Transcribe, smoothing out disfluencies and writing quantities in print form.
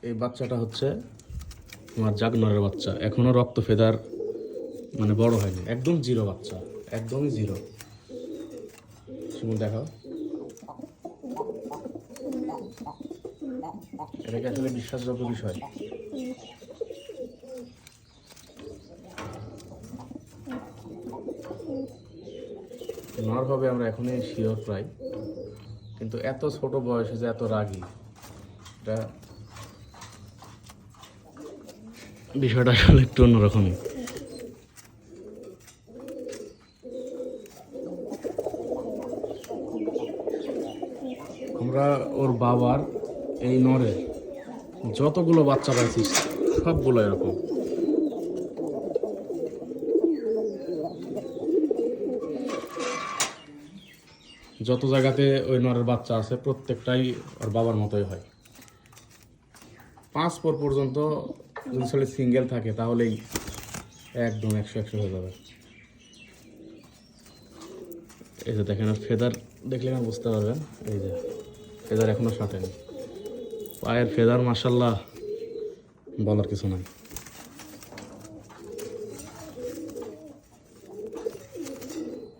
এই বাচ্চাটা হচ্ছে আমার জাগনরের বাচ্চা, এখনো রক্ত ফেদার মানে বড় হয়নি, একদম জিরো বাচ্চা, একদমই জিরো। শুনুন দেখাও, এটা কি আসলে বিশ্বাসযোগ্য বিষয়? নর হবে আমরা এখনই শিওর প্রায়, কিন্তু এত ছোট বয়সে যে এত রাগী, এটা বিষয়টা আসলে একটু অন্যরকমই। আমরা ওর বাবার এই নরের যতগুলো বাচ্চা পাইছি সবগুলো এরকম। যত জায়গাতে ওই নরের বাচ্চা আছে প্রত্যেকটাই ওর বাবার মতোই হয়। 5 পর পর্যন্ত যদি আসলে সিঙ্গেল থাকে তাহলেই একদম 100 হয়ে যাবে। এই যে দেখেন, আর ফেদার দেখলে না বুঝতে পারবেন, এই যে ফেদার এখনো সাথে নেই, পায়ের ফেদার মাশাআল্লাহ বলার কিছু নাই।